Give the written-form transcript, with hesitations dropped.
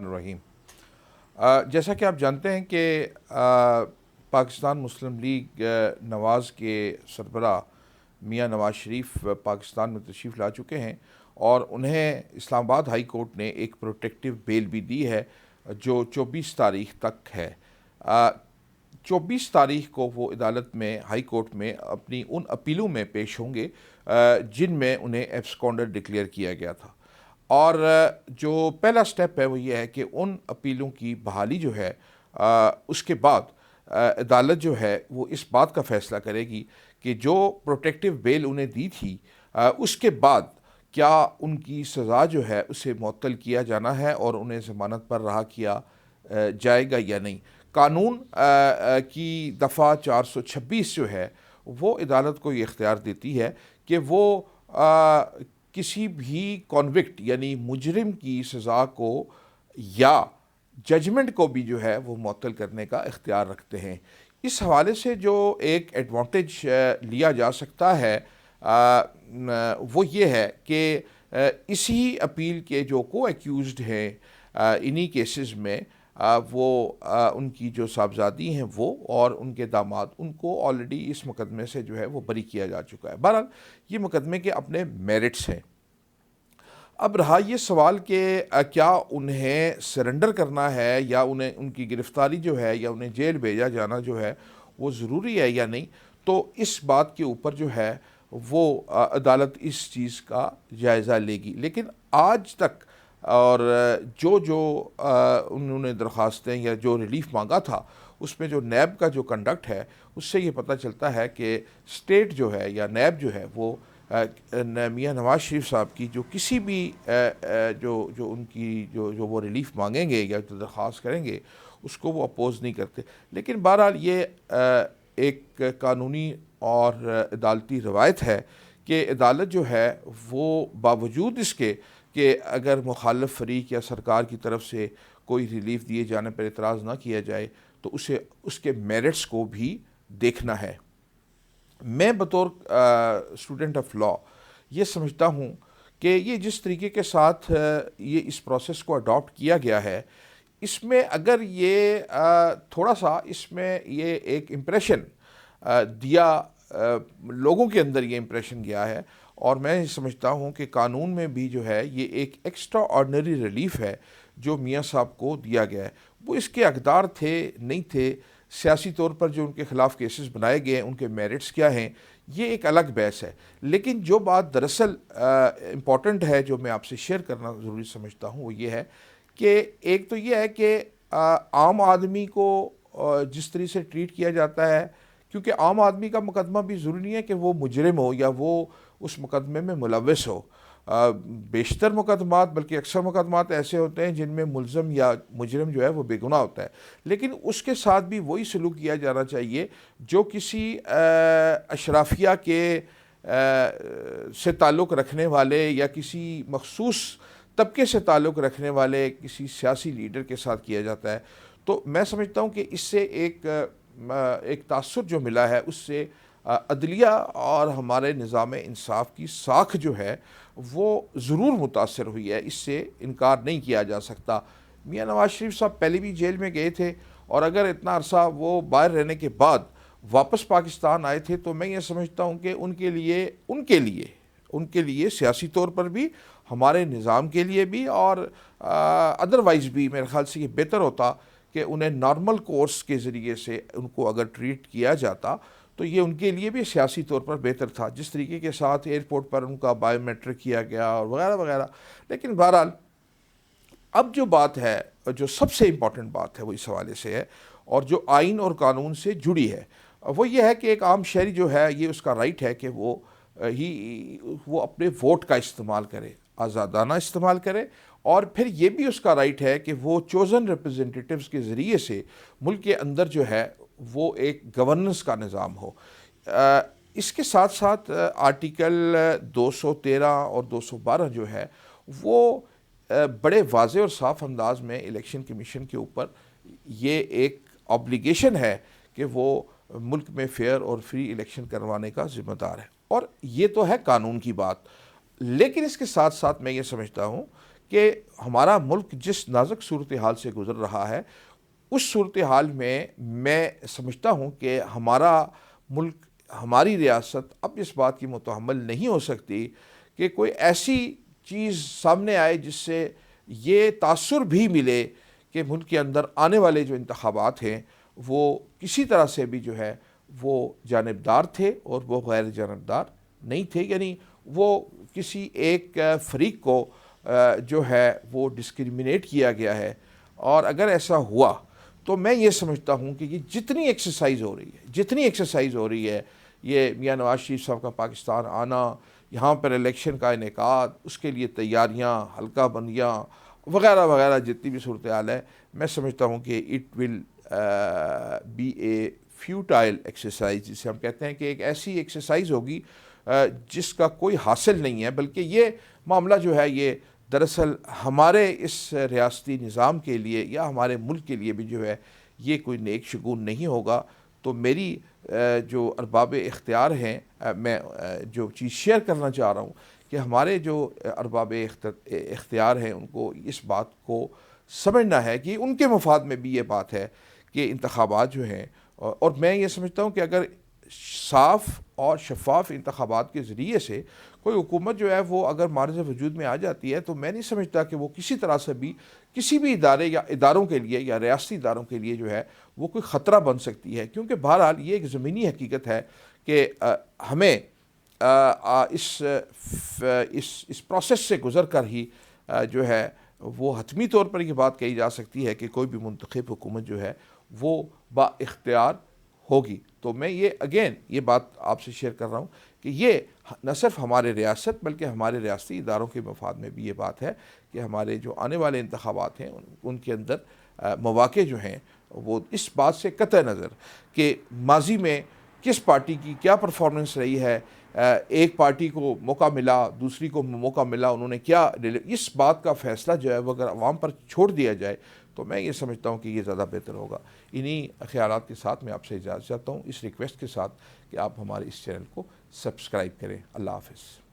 الرحیم جیسا کہ آپ جانتے ہیں کہ پاکستان مسلم لیگ نواز کے سربراہ میاں نواز شریف پاکستان میں تشریف لا چکے ہیں اور انہیں اسلام آباد ہائی کورٹ نے ایک پروٹیکٹیو بیل بھی دی ہے جو 24 تاریخ تک ہے۔ 24 تاریخ کو وہ عدالت میں ہائی کورٹ میں اپنی ان اپیلوں میں پیش ہوں گے جن میں انہیں ایبسکونڈر ڈکلیئر کیا گیا تھا، اور جو پہلا سٹیپ ہے وہ یہ ہے کہ ان اپیلوں کی بحالی جو ہے اس کے بعد عدالت جو ہے وہ اس بات کا فیصلہ کرے گی کہ جو پروٹیکٹیو بیل انہیں دی تھی اس کے بعد کیا ان کی سزا جو ہے اسے معطل کیا جانا ہے اور انہیں ضمانت پر رہا کیا جائے گا یا نہیں۔ قانون کی دفعہ 426 جو ہے وہ عدالت کو یہ اختیار دیتی ہے کہ وہ کسی بھی کنوکٹ یعنی مجرم کی سزا کو یا ججمنٹ کو بھی جو ہے وہ معطل کرنے کا اختیار رکھتے ہیں۔ اس حوالے سے جو ایک ایڈوانٹیج لیا جا سکتا ہے وہ یہ ہے کہ اسی اپیل کے جو کو ایکیوزڈ ہیں انہی کیسز میں وہ ان کی جو صاحبزادی ہیں وہ اور ان کے داماد ان کو آلریڈی اس مقدمے سے جو ہے وہ بری کیا جا چکا ہے۔ بہرحال یہ مقدمے کے اپنے میرٹس ہیں۔ اب رہا یہ سوال کہ کیا انہیں سرنڈر کرنا ہے یا انہیں ان کی گرفتاری جو ہے یا انہیں جیل بھیجا جانا جو ہے وہ ضروری ہے یا نہیں، تو اس بات کے اوپر جو ہے وہ عدالت اس چیز کا جائزہ لے گی۔ لیکن آج تک اور جو انہوں نے درخواستیں یا جو ریلیف مانگا تھا اس میں جو نیب کا جو کنڈکٹ ہے اس سے یہ پتہ چلتا ہے کہ اسٹیٹ جو ہے یا نیب جو ہے وہ میاں نواز شریف صاحب کی جو کسی بھی جو ان کی جو وہ ریلیف مانگیں گے یا جو درخواست کریں گے اس کو وہ اپوز نہیں کرتے۔ لیکن بہرحال یہ ایک قانونی اور عدالتی روایت ہے کہ عدالت جو ہے وہ باوجود اس کے کہ اگر مخالف فریق یا سرکار کی طرف سے کوئی ریلیف دیے جانے پر اعتراض نہ کیا جائے تو اسے اس کے میرٹس کو بھی دیکھنا ہے۔ میں بطور اسٹوڈنٹ آف لا یہ سمجھتا ہوں کہ یہ جس طریقے کے ساتھ یہ اس پروسیس کو اڈاپٹ کیا گیا ہے اس میں اگر یہ تھوڑا سا اس میں یہ ایک امپریشن دیا لوگوں کے اندر یہ امپریشن گیا ہے، اور میں سمجھتا ہوں کہ قانون میں بھی جو ہے یہ ایک ایکسٹرا آرڈنری ریلیف ہے جو میاں صاحب کو دیا گیا ہے۔ وہ اس کے حقدار تھے نہیں تھے، سیاسی طور پر جو ان کے خلاف کیسز بنائے گئے ہیں ان کے میرٹس کیا ہیں یہ ایک الگ بحث ہے۔ لیکن جو بات دراصل امپورٹنٹ ہے جو میں آپ سے شیئر کرنا ضروری سمجھتا ہوں وہ یہ ہے کہ ایک تو یہ ہے کہ عام آدمی کو جس طرح سے ٹریٹ کیا جاتا ہے، کیونکہ عام آدمی کا مقدمہ بھی ضروری نہیں ہے کہ وہ مجرم ہو یا وہ اس مقدمے میں ملوث ہو۔ بیشتر مقدمات بلکہ اکثر مقدمات ایسے ہوتے ہیں جن میں ملزم یا مجرم جو ہے وہ بے گناہ ہوتا ہے، لیکن اس کے ساتھ بھی وہی سلوک کیا جانا چاہیے جو کسی اشرافیہ کے سے تعلق رکھنے والے یا کسی مخصوص طبقے سے تعلق رکھنے والے کسی سیاسی لیڈر کے ساتھ کیا جاتا ہے۔ تو میں سمجھتا ہوں کہ اس سے ایک تاثر جو ملا ہے اس سے عدلیہ اور ہمارے نظام انصاف کی ساکھ جو ہے وہ ضرور متاثر ہوئی ہے، اس سے انکار نہیں کیا جا سکتا۔ میاں نواز شریف صاحب پہلے بھی جیل میں گئے تھے اور اگر اتنا عرصہ وہ باہر رہنے کے بعد واپس پاکستان آئے تھے تو میں یہ سمجھتا ہوں کہ ان کے لیے سیاسی طور پر بھی ہمارے نظام کے لیے بھی اور ادروائز بھی میرے خیال سے یہ بہتر ہوتا کہ انہیں نارمل کورس کے ذریعے سے ان کو اگر ٹریٹ کیا جاتا تو یہ ان کے لیے بھی سیاسی طور پر بہتر تھا، جس طریقے کے ساتھ ایئرپورٹ پر ان کا بایو میٹرک کیا گیا اور وغیرہ وغیرہ۔ لیکن بہرحال اب جو بات ہے جو سب سے امپورٹنٹ بات ہے وہ اس حوالے سے ہے اور جو آئین اور قانون سے جڑی ہے وہ یہ ہے کہ ایک عام شہری جو ہے یہ اس کا رائٹ ہے کہ وہ اپنے ووٹ کا استعمال کرے، آزادانہ استعمال کرے، اور پھر یہ بھی اس کا رائٹ ہے کہ وہ چوزن ریپرزنٹیٹیوز کے ذریعے سے ملک کے اندر جو ہے وہ ایک گورننس کا نظام ہو۔ اس کے ساتھ ساتھ آرٹیکل 213 اور 212 جو ہے وہ بڑے واضح اور صاف انداز میں الیکشن کمیشن کے اوپر یہ ایک آبلیگیشن ہے کہ وہ ملک میں فیئر اور فری الیکشن کروانے کا ذمہ دار ہے، اور یہ تو ہے قانون کی بات۔ لیکن اس کے ساتھ ساتھ میں یہ سمجھتا ہوں کہ ہمارا ملک جس نازک صورتحال سے گزر رہا ہے اس صورتحال میں سمجھتا ہوں کہ ہمارا ملک، ہماری ریاست اب اس بات کی متحمل نہیں ہو سکتی کہ کوئی ایسی چیز سامنے آئے جس سے یہ تاثر بھی ملے کہ ملک کے اندر آنے والے جو انتخابات ہیں وہ کسی طرح سے بھی جو ہے وہ جانبدار تھے اور وہ غیر جانبدار نہیں تھے، یعنی وہ کسی ایک فریق کو جو ہے وہ ڈسکریمنیٹ کیا گیا ہے۔ اور اگر ایسا ہوا تو میں یہ سمجھتا ہوں کہ یہ جتنی ایکسرسائز ہو رہی ہے یہ میاں نواز شریف صاحب کا پاکستان آنا، یہاں پر الیکشن کا انعقاد، اس کے لیے تیاریاں، حلقہ بندیاں وغیرہ وغیرہ، جتنی بھی صورتحال ہے، میں سمجھتا ہوں کہ it will be a futile exercise, جسے ہم کہتے ہیں کہ ایک ایسی ایکسرسائز ہوگی جس کا کوئی حاصل نہیں ہے، بلکہ یہ معاملہ جو ہے یہ دراصل ہمارے اس ریاستی نظام کے لیے یا ہمارے ملک کے لیے بھی جو ہے یہ کوئی نیک شگون نہیں ہوگا۔ تو میری جو ارباب اختیار ہیں، میں جو چیز شیئر کرنا چاہ رہا ہوں کہ ہمارے جو ارباب اختیار ہیں ان کو اس بات کو سمجھنا ہے کہ ان کے مفاد میں بھی یہ بات ہے کہ انتخابات جو ہیں، اور میں یہ سمجھتا ہوں کہ اگر صاف اور شفاف انتخابات کے ذریعے سے کوئی حکومت جو ہے وہ اگر معرض وجود میں آ جاتی ہے تو میں نہیں سمجھتا کہ وہ کسی طرح سے بھی کسی بھی ادارے یا اداروں کے لیے یا ریاستی اداروں کے لیے جو ہے وہ کوئی خطرہ بن سکتی ہے، کیونکہ بہرحال یہ ایک زمینی حقیقت ہے کہ ہمیں اس پروسیس سے گزر کر ہی جو ہے وہ حتمی طور پر یہ بات کہی جا سکتی ہے کہ کوئی بھی منتخب حکومت جو ہے وہ با اختیار ہوگی۔ تو میں یہ بات آپ سے شیئر کر رہا ہوں کہ یہ نہ صرف ہمارے ریاست بلکہ ہمارے ریاستی اداروں کے مفاد میں بھی یہ بات ہے کہ ہمارے جو آنے والے انتخابات ہیں ان کے اندر مواقع جو ہیں وہ اس بات سے قطع نظر کہ ماضی میں کس پارٹی کی کیا پرفارمنس رہی ہے، ایک پارٹی کو موقع ملا، دوسری کو موقع ملا، انہوں نے کیا، اس بات کا فیصلہ جو ہے وہ اگر عوام پر چھوڑ دیا جائے تو میں یہ سمجھتا ہوں کہ یہ زیادہ بہتر ہوگا۔ انہی خیالات کے ساتھ میں آپ سے اجازت چاہتا ہوں، اس ریکویسٹ کے ساتھ کہ آپ ہمارے اس چینل کو سبسکرائب کریں۔ اللہ حافظ۔